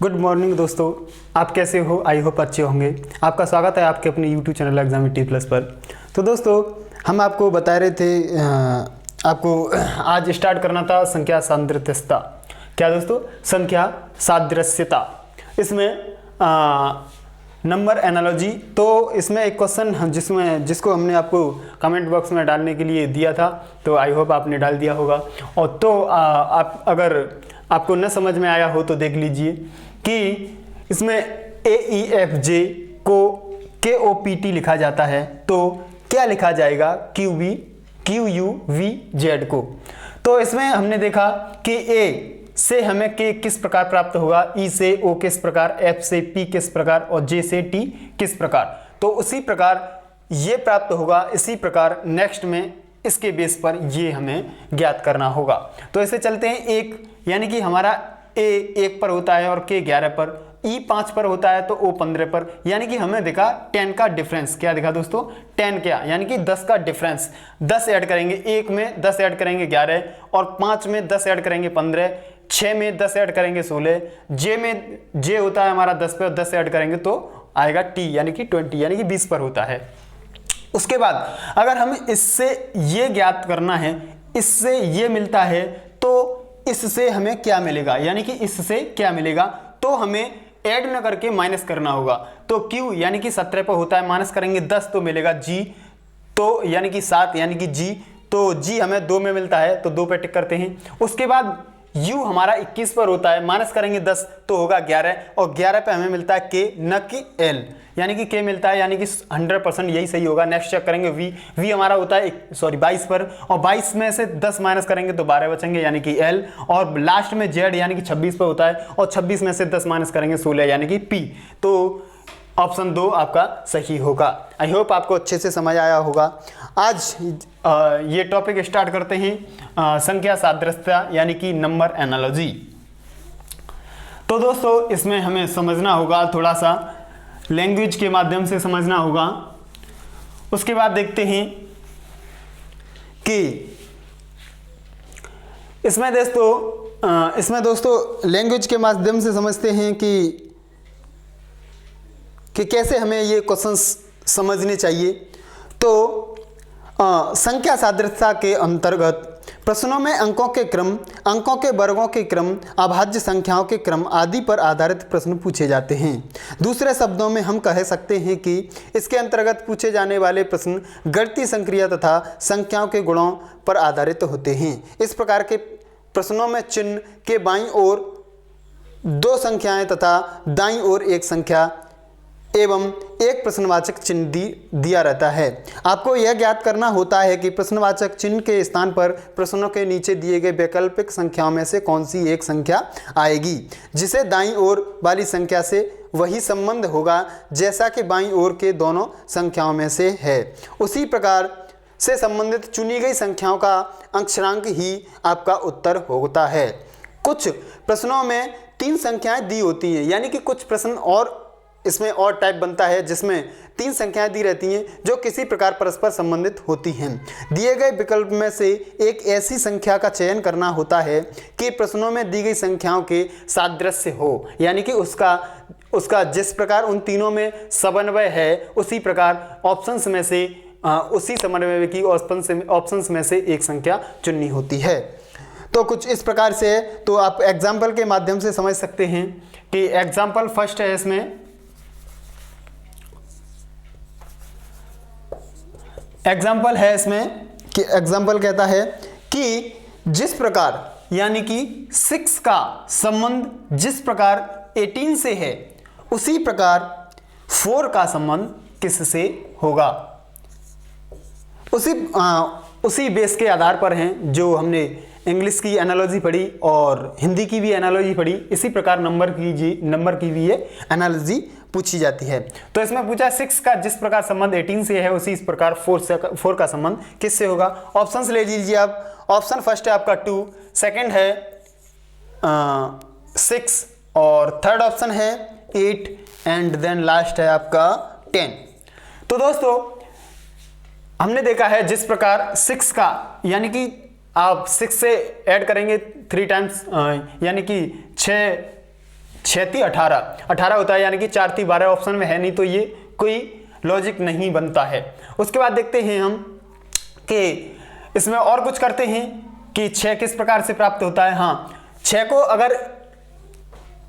Good morning दोस्तों, आप कैसे हो? आई होप अच्छे होंगे। आपका स्वागत है आपके अपने यूट्यूब चैनल एग्जामिटी+ पर। तो दोस्तों, हम आपको बता रहे थे आपको आज स्टार्ट करना था संख्या सादृश्यता। क्या दोस्तों? संख्या सादृश्यता। इसमें नंबर एनालॉजी। तो इसमें एक क्वेश्चन जिसको हमने आपको कमेंट बॉक्स में डालने के लिए दिया था, तो आई होप आपने डाल दिया होगा। और तो आप अगर आपको न समझ में आया हो तो देख लीजिए कि इसमें AEFJ को KOPT लिखा जाता है, तो क्या लिखा जाएगा QUVZ को। तो इसमें हमने देखा कि A से हमें K किस प्रकार प्राप्त होगा, E से O किस प्रकार, F से P किस प्रकार और J से T किस प्रकार। तो उसी प्रकार ये प्राप्त होगा। इसी प्रकार नेक्स्ट में इसके बेस पर ये हमें ज्ञात करना होगा। तो ऐसे चलते हैं। एक यानी कि हमारा A 1 पर होता है और K 11 पर, E 5 पर होता है तो O 15 पर। यानी कि हमें देखा 10 का डिफरेंस। क्या देखा दोस्तों? 10 क्या यानी कि 10 का डिफरेंस। 10 ऐड करेंगे, 1 में 10 ऐड करेंगे 11 और 5 में 10 ऐड करेंगे 15, 6 में 10 ऐड करेंगे 16, J होता है हमारा 10 पे और 10 ऐड करेंगे तो आएगा T यानी कि 20 यानी कि 20 पर होता है। उसके बाद अगर हमें इससे ये ज्ञात करना है, इससे ये मिलता है, तो इससे हमें क्या मिलेगा, यानी कि इससे क्या मिलेगा, तो हमें ऐड न करके माइनस करना होगा। तो Q यानी कि 17 पर होता है, माइनस करेंगे 10 तो मिलेगा G, तो यानी कि 7 यानी कि G, तो G हमें 2 में मिलता है तो 2 पे टिक करते हैं। उसके बाद U हमारा 21 पर होता है, माइनस करेंगे 10 तो होगा 11 और 11 पे हमें मिलता है K न कि L, यानी कि K मिलता है यानी कि 100% यही सही होगा। नेक्स्ट चेक करेंगे V हमारा होता है 22 पर और 22 में से 10 माइनस करेंगे तो 12 बचेंगे यानी कि L। और लास्ट में Z यानी कि 26 पर होता है और 26 में से 10 माइनस करेंगे 16 यानी कि P। तो ऑप्शन 2 आपका सही होगा। आई होप आपको अच्छे से समझ आया होगा। आज ये टॉपिक स्टार्ट करते हैं संख्या सादृश्यता यानी कि नंबर एनालॉजी। तो दोस्तों, इसमें हमें समझना होगा, थोड़ा सा लैंग्वेज के माध्यम से समझना होगा। उसके बाद देखते हैं कि इसमें दोस्तों लैंग्वेज के माध्यम से समझते हैं कि कैसे हमें ये क्वेश्चंस समझने चाहिए। तो संख्या सादृश्यता के अंतर्गत प्रश्नों में अंकों के क्रम, अंकों के वर्गों के क्रम, अभाज्य संख्याओं के क्रम आदि पर आधारित प्रश्न पूछे जाते हैं। दूसरे शब्दों में हम कह सकते हैं कि इसके अंतर्गत पूछे जाने वाले प्रश्न गणितीय संक्रिया तथा संख्याओं के गुणों पर आधारित होते हैं। इस प्रकार के प्रश्नों में चिन्ह के बाईं ओर 2 संख्याएं तथा दाईं ओर 1 संख्या एवं एक प्रश्नवाचक चिन्ह दिया रहता है। आपको यह ज्ञात करना होता है कि प्रश्नवाचक चिन्ह के स्थान पर प्रश्नों के नीचे दिए गए वैकल्पिक संख्याओं में से कौन सी एक संख्या आएगी, जिसे दाईं ओर वाली संख्या से वही संबंध होगा जैसा कि बाईं ओर के दोनों संख्याओं में से है। उसी प्रकार से संबंधित चुनी गई संख्याओं का अंशांक ही आपका उत्तर होता है। कुछ प्रश्नों में 3 संख्याएं दी होती हैं, यानी कि कुछ प्रश्न और इसमें और टाइप बनता है जिसमें 3 संख्याएं दी रहती हैं जो किसी प्रकार परस्पर संबंधित होती हैं। दिए गए विकल्प में से एक ऐसी संख्या का चयन करना होता है कि प्रश्नों में दी गई संख्याओं के सादृश्य हो, यानी कि उसका जिस प्रकार उन तीनों में समन्वय है उसी प्रकार ऑप्शंस में से उसी समन्वय की ऑप्शंस में से एक संख्या चुननी होती है। तो कुछ इस प्रकार से तो आप एग्जाम्पल के माध्यम से समझ सकते हैं कि एग्जाम्पल फर्स्ट है। इसमें एग्जाम्पल है कि एग्जाम्पल कहता है कि जिस प्रकार यानी कि 6 का संबंध जिस प्रकार 18 से है उसी प्रकार 4 का संबंध किससे होगा। उसी बेस के आधार पर हैं जो हमने इंग्लिश की एनालॉजी पढ़ी और हिंदी की भी एनालॉजी पढ़ी। इसी प्रकार नंबर की भी ये एनालॉजी पूछी जाती है। तो इसमें पूछा 6 का जिस प्रकार संबंध 18 से है उसी इस प्रकार 4 का संबंध किससे होगा। ऑप्शंस ले लीजिए आप। ऑप्शन फर्स्ट है आपका 2, सेकंड है 6 और थर्ड ऑप्शन है 8 एंड देन लास्ट है आपका 10। तो दोस्तों, हमने देखा है जिस प्रकार 6 का यानी कि आप 6 से ऐड करेंगे 3 टाइम्स यानी कि 6 18 18 होता है, यानी कि 4 3 12 ऑप्शन में है नहीं, तो ये कोई लॉजिक नहीं बनता है। उसके बाद देखते हैं हम कि इसमें और कुछ करते हैं कि 6 किस प्रकार से प्राप्त होता है। हाँ, 6 को अगर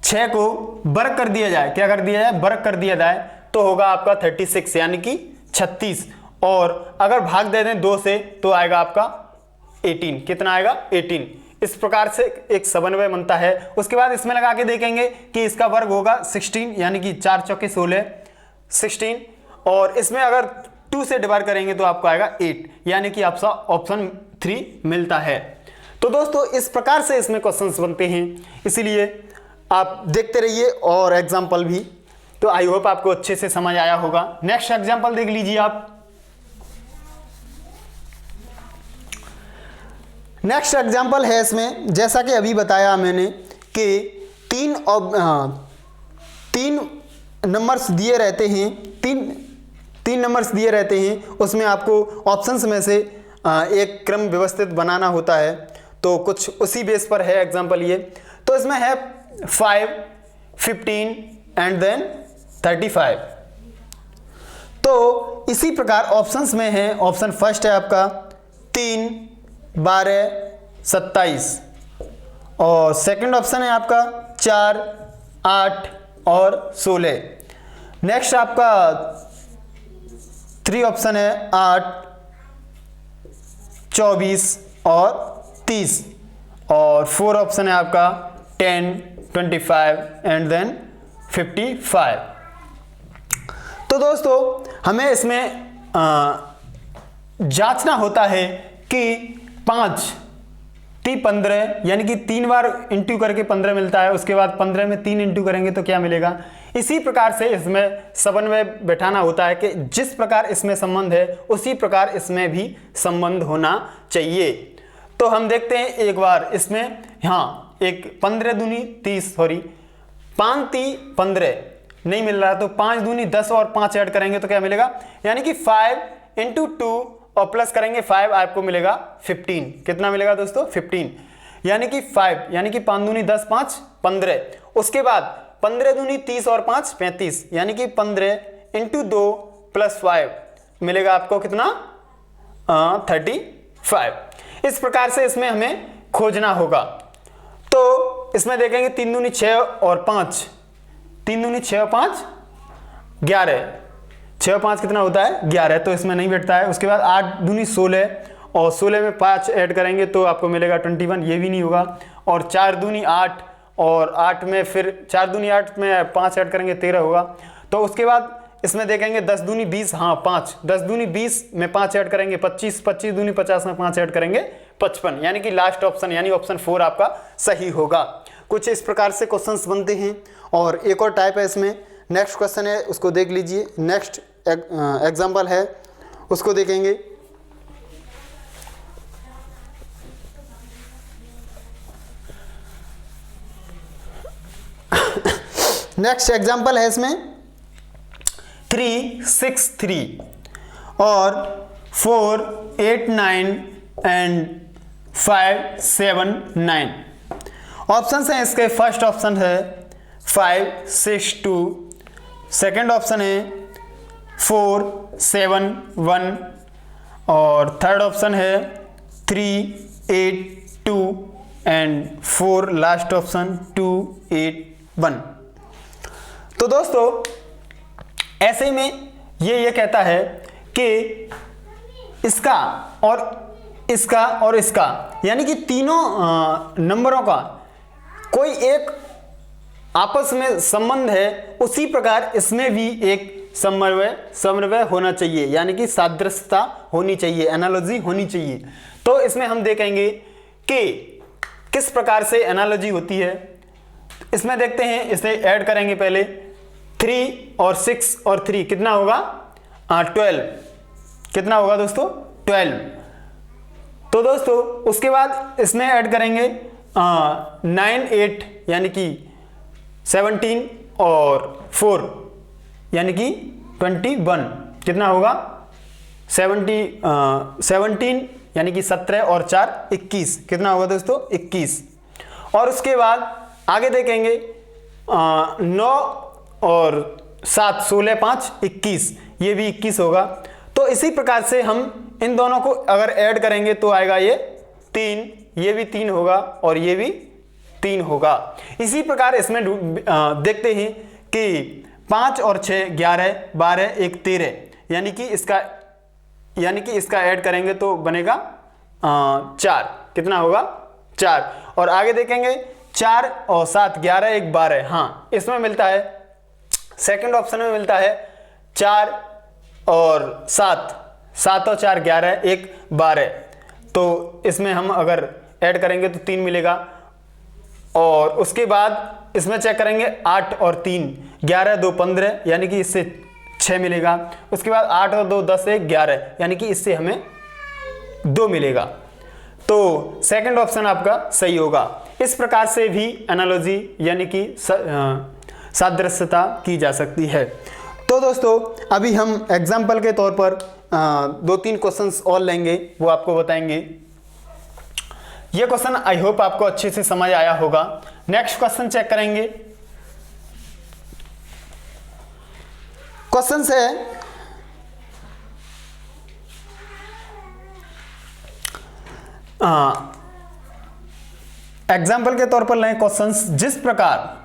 6 को वर्ग कर दिया जाए, क्या कर दिया जाए, वर्ग कर दिया जाए, तो होगा आपका 36 यानी कि 36, और अगर भाग दे दें 2 से तो आएगा आपका 18। कितना आएगा, 18। इस प्रकार से एक समन्वय बनता है। उसके बाद इसमें लगा के देखेंगे कि इसका वर्ग होगा 16 यानी कि 4 चौके 16 16, और इसमें अगर 2 से डिवाइड करेंगे तो आपको आएगा 8, यानी कि आपका ऑप्शन 3 मिलता है। तो दोस्तों इस प्रकार से इसमें क्वेश्चंस बनते हैं, इसीलिए आप देखते रहिए और एग्जाम्पल भी। तो आई होप आपको अच्छे से समझ आया होगा। नेक्स्ट एग्जाम्पल देख लीजिए आप। नेक्स्ट एग्जाम्पल है इसमें, जैसा कि अभी बताया मैंने कि 3 नंबर्स दिए रहते हैं, तीन नंबर्स दिए रहते हैं, उसमें आपको ऑप्शंस में से एक क्रम व्यवस्थित बनाना होता है। तो कुछ उसी बेस पर है एग्जाम्पल ये। तो इसमें है 5 15 एंड देन 35। तो इसी प्रकार ऑप्शंस में है, ऑप्शन फर्स्ट है आपका 3 12 27, और सेकंड ऑप्शन है आपका 4 8 और 16। नेक्स्ट आपका 3 ऑप्शन है 8 24 और 30, और 4 ऑप्शन है आपका 10 25 एंड देन 55। तो दोस्तों हमें इसमें जांचना होता है कि 5 3 15 यानी कि 3 बार इंटू करके 15 मिलता है, उसके बाद 15 में 3 इंटू करेंगे तो क्या मिलेगा। इसी प्रकार से इसमें समन्वय बैठाना होता है कि जिस प्रकार इसमें संबंध है उसी प्रकार इसमें भी संबंध होना चाहिए। तो हम देखते हैं एक बार इसमें, हाँ एक 15 दूनी 30, सॉरी 5 3 15 नहीं मिल रहा, तो 5 दूनी 10 और 5 ऐड करेंगे तो क्या मिलेगा, यानी कि 5 इंटू 2 और प्लस करेंगे 5, आपको मिलेगा 15। कितना मिलेगा दोस्तों, 15, यानी कि 5 यानी कि 5 दूनी 10 5 15। उसके बाद 15 दूनी 30 और 5 35, यानी कि 15 इंटू 2 प्लस 5 मिलेगा आपको कितना, 35। इस प्रकार से इसमें हमें खोजना होगा। तो इसमें देखेंगे 3 दूनी 6 और 5, 3 दूनी 6 और 5 11, 6 और 5 कितना होता है 11, तो इसमें नहीं बैठता है। उसके बाद 8 दूनी 16, और 16 में 5 ऐड करेंगे तो आपको मिलेगा 21, ये भी नहीं होगा। और 4 दूनी 8, और 8 में फिर 4 दूनी 8 में 5 ऐड करेंगे 13 होगा। तो उसके बाद इसमें देखेंगे 10 दूनी 20, हाँ 5, 10 दूनी 20 में 5 ऐड करेंगे 25, 25 दूनी 50 में 5 ऐड करेंगे 55, यानी कि लास्ट ऑप्शन यानी ऑप्शन 4 आपका सही होगा। कुछ इस प्रकार से क्वेश्चंस बनते हैं। और एक और टाइप है इसमें, नेक्स्ट क्वेश्चन है उसको देख लीजिए। नेक्स्ट एग्जाम्पल है उसको देखेंगे। नेक्स्ट एग्जाम्पल है इसमें 3 6 3 और 4 8 9 एंड 5 7 9। ऑप्शन हैं इसके, फर्स्ट ऑप्शन है 5 6 2, सेकेंड ऑप्शन है 4 7 1, और थर्ड ऑप्शन है 3 8 2 एंड 4 लास्ट ऑप्शन 2 8 1। तो दोस्तों ऐसे में ये कहता है कि इसका और इसका और इसका, यानी कि तीनों नंबरों का कोई एक आपस में संबंध है, उसी प्रकार इसमें भी एक समन्वय होना चाहिए, यानी कि सादृश्यता होनी चाहिए, एनालॉजी होनी चाहिए। तो इसमें हम देखेंगे कि किस प्रकार से एनालॉजी होती है। इसमें देखते हैं, इसे ऐड करेंगे पहले 3 और 6 और 3 कितना होगा 12, कितना होगा दोस्तों 12। तो दोस्तों उसके बाद इसमें ऐड करेंगे 9 8 यानी कि 17 और 4 यानी कि 21, कितना होगा 17 यानी कि 17 और 4 21, कितना होगा दोस्तों 21। और उसके बाद आगे देखेंगे 9 और 7 16 5 21, ये भी 21 होगा। तो इसी प्रकार से हम इन दोनों को अगर ऐड करेंगे तो आएगा ये 3, ये भी 3 होगा और ये भी 3 होगा। इसी प्रकार इसमें देखते हैं कि 5 और 6 11 12 1 13, यानी कि इसका ऐड करेंगे तो बनेगा 4, कितना होगा 4। और आगे देखेंगे 4 और 7 11 1 12, हाँ इसमें मिलता है, सेकंड ऑप्शन में मिलता है 4 और 7, 7 और 4 11 1 12, तो इसमें हम अगर ऐड करेंगे तो 3 मिलेगा। और उसके बाद इसमें चेक करेंगे 8 और 3 11 2 15, यानी कि इससे 6 मिलेगा। उसके बाद 8 और 2 10 1 11, यानी कि इससे हमें 2 मिलेगा। तो सेकंड ऑप्शन आपका सही होगा। इस प्रकार से भी एनालॉजी यानी कि सादृश्यता की जा सकती है। तो दोस्तों अभी हम एग्जाम्पल के तौर पर 2-3 क्वेश्चंस और लेंगे, वो आपको बताएंगे। ये क्वेश्चन आई होप आपको अच्छे से समझ आया होगा। नेक्स्ट क्वेश्चन चेक करेंगे। क्वेश्चन है एग्जाम्पल के तौर पर लें क्वेश्चंस। जिस प्रकार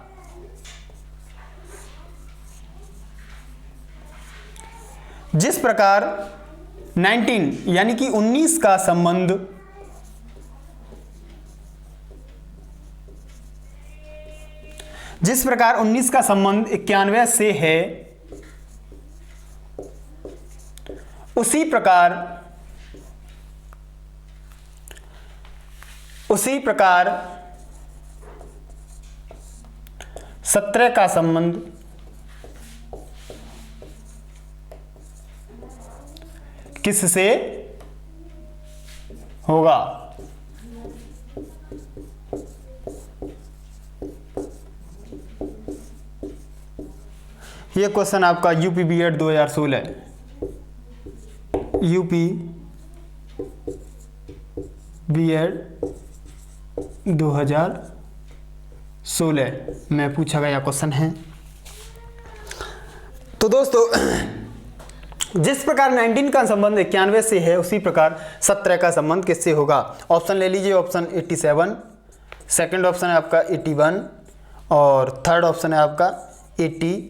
19 यानी कि 19 का संबंध जिस प्रकार 19 का संबंध 91 से है, उसी प्रकार 17 का संबंध किससे होगा? ये क्वेश्चन आपका यूपी बीएड 2016, यूपी बीएड 2016 में पूछा गया क्वेश्चन है। तो दोस्तों जिस प्रकार 19 का संबंध 91 से है, उसी प्रकार 17 का संबंध किससे होगा? ऑप्शन ले लीजिए। ऑप्शन 87, सेकंड ऑप्शन है आपका 81, और थर्ड ऑप्शन है आपका 80,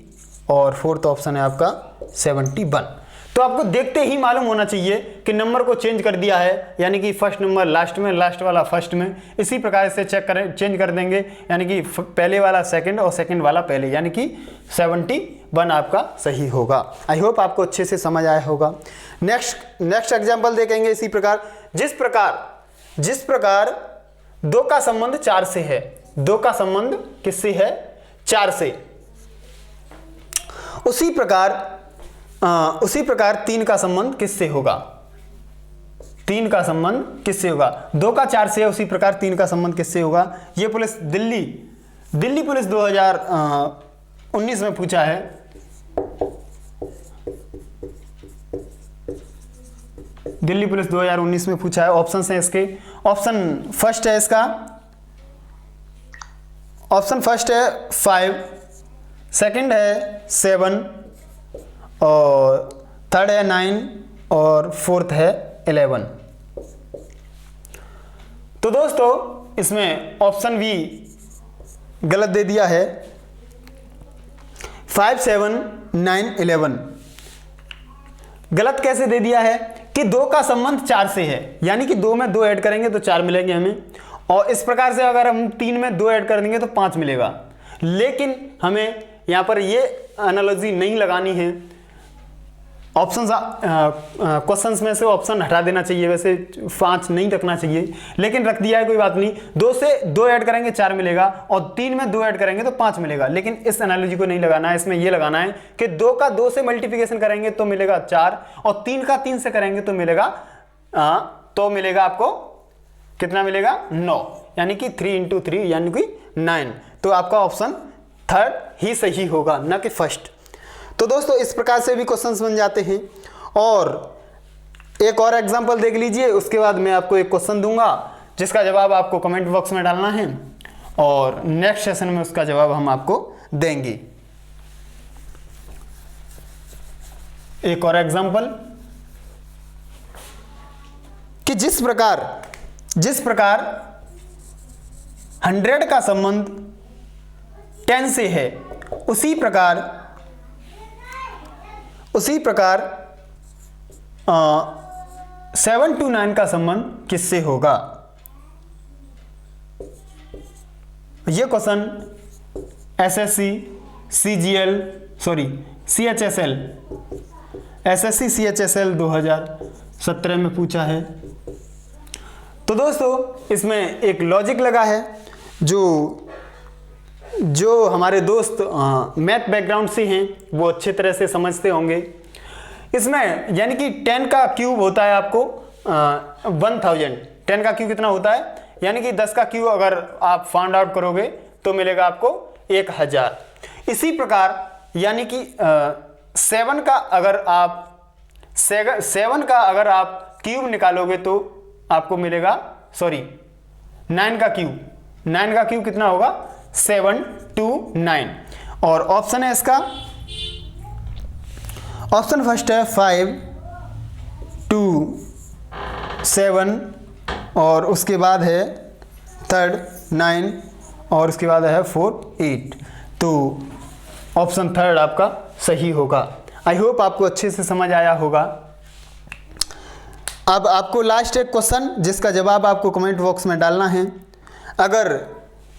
और फोर्थ ऑप्शन है आपका 71। तो आपको देखते ही मालूम होना चाहिए कि नंबर को चेंज कर दिया है, यानी कि फर्स्ट नंबर लास्ट में, लास्ट वाला फर्स्ट में। इसी प्रकार से चेंज कर देंगे, यानी कि पहले वाला सेकंड और सेकंड वाला पहले, यानी कि 71 आपका सही होगा। आई होप आपको अच्छे से समझ आया होगा। नेक्स्ट एग्जांपल देखेंगे। इसी प्रकार जिस प्रकार 2 का संबंध 4 से है, 2 का संबंध किससे है? 4 से। उसी प्रकार 3 का संबंध किससे होगा? 3 का संबंध किससे होगा? 2 का 4 से है, उसी प्रकार 3 का संबंध किससे होगा? ये पुलिस दिल्ली पुलिस 2019 में पूछा है। दिल्ली पुलिस 2019 में पूछा है। ऑप्शन है इसके। ऑप्शन फर्स्ट है इसका, ऑप्शन फर्स्ट है 5, सेकंड है 7, और थर्ड है 9, और फोर्थ है 11। तो दोस्तों इसमें ऑप्शन भी गलत दे दिया है। 5, 7, 9, 11 गलत कैसे दे दिया है कि 2 का संबंध 4 से है, यानी कि 2 में 2 ऐड करेंगे तो 4 मिलेंगे हमें, और इस प्रकार से अगर हम 3 में 2 ऐड कर देंगे तो 5 मिलेगा। लेकिन हमें यहां पर ये एनालॉजी नहीं लगानी है। ऑप्शंस क्वेश्चंस में से ऑप्शन हटा देना चाहिए, वैसे 5 नहीं रखना चाहिए, लेकिन रख दिया है, कोई बात नहीं। 2 से 2 ऐड करेंगे 4 मिलेगा, और 3 में 2 ऐड करेंगे तो 5 मिलेगा। लेकिन इस एनालॉजी को नहीं लगाना है, इसमें यह लगाना है कि 2 का 2 से मल्टीप्लिकेशन करेंगे तो मिलेगा 4, और 3 का 3 से करेंगे तो मिलेगा आपको कितना मिलेगा? 9, यानी कि 3 × 3 यानी कि 9। तो आपका ऑप्शन थर्ड ही सही होगा, ना कि फर्स्ट। तो दोस्तों इस प्रकार से भी क्वेश्चंस बन जाते हैं। और एक और एग्जांपल देख लीजिए, उसके बाद मैं आपको एक क्वेश्चन दूंगा जिसका जवाब आपको कमेंट बॉक्स में डालना है। और नेक्स्ट सेशन में उसका जवाब हम आपको देंगे। एक और एग्जांपल कि जिस प्रकार 100 का संबंध 10 से है, उसी प्रकार 7 to 9 का संबंध किससे होगा। यह क्वेश्चन एसएससी CHSL 2017 में पूछा है। तो दोस्तों इसमें एक लॉजिक लगा है जो हमारे दोस्त मैथ बैकग्राउंड से हैं वो अच्छे तरह से समझते होंगे। इसमें यानी कि 10 का क्यूब होता है आपको 1000। 10 का क्यूब कितना होता है, यानी कि 10 का क्यूब अगर आप फाइंड आउट करोगे तो मिलेगा आपको 1000। इसी प्रकार यानी कि 7 का अगर आप क्यूब निकालोगे तो आपको मिलेगा 9 का क्यूब कितना होगा 7 to 9। और ऑप्शन है इसका, ऑप्शन फर्स्ट है 5 to 7 और उसके बाद है थर्ड 9 और उसके बाद है 4 8। तो ऑप्शन थर्ड आपका सही होगा। आई होप आपको अच्छे से समझ आया होगा। अब आपको लास्ट एक क्वेश्चन जिसका जवाब आपको कमेंट बॉक्स में डालना है। अगर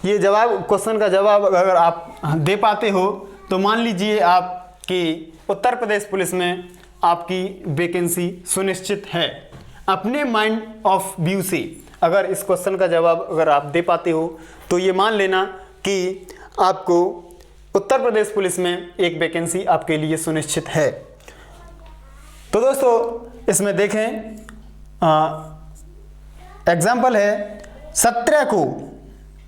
ये क्वेश्चन का जवाब अगर आप दे पाते हो तो मान लीजिए आपकी उत्तर प्रदेश पुलिस में आपकी वैकेंसी सुनिश्चित है। अपने माइंड ऑफ व्यू से अगर इस क्वेश्चन का जवाब अगर आप दे पाते हो तो ये मान लेना कि आपको उत्तर प्रदेश पुलिस में एक वैकेंसी आपके लिए सुनिश्चित है। तो दोस्तों इसमें देखें एग्जाम्पल है 17 को,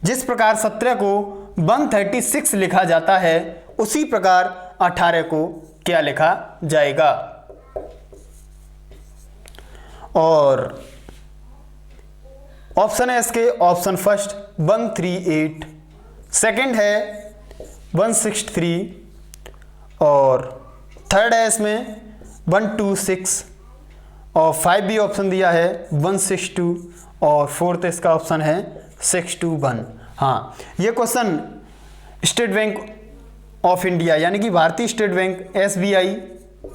जिस प्रकार 17 को 136 लिखा जाता है उसी प्रकार 18 को क्या लिखा जाएगा। और ऑप्शन है इसके, ऑप्शन फर्स्ट 138, सेकंड है 163 और थर्ड है इसमें 126 और 5 भी ऑप्शन दिया है 162 और फोर्थ इसका ऑप्शन है 621। हाँ, ये question state bank of India यानी कि भारतीय स्टेट बैंक SBI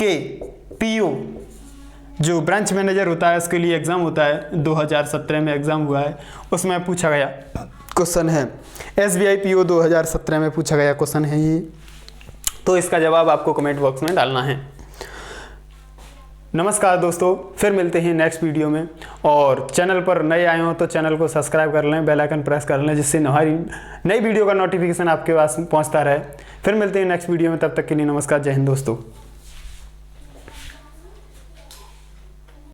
के PO जो ब्रांच मैनेजर होता है उसके लिए एग्ज़ाम होता है, 2017 में एग्ज़ाम हुआ है, उसमें पूछा गया क्वेश्चन है। SBI PO 2017 में पूछा गया क्वेश्चन है ये। तो इसका जवाब आपको कमेंट बॉक्स में डालना है। नमस्कार दोस्तों, फिर मिलते हैं नेक्स्ट वीडियो में। और चैनल पर नए आए हो तो चैनल को सब्सक्राइब कर लें, बेल आइकन प्रेस कर लें जिससे हमारी नई वीडियो का नोटिफिकेशन आपके पास पहुंचता रहे। फिर मिलते हैं नेक्स्ट वीडियो में, तब तक के लिए नमस्कार, जय हिंद दोस्तों।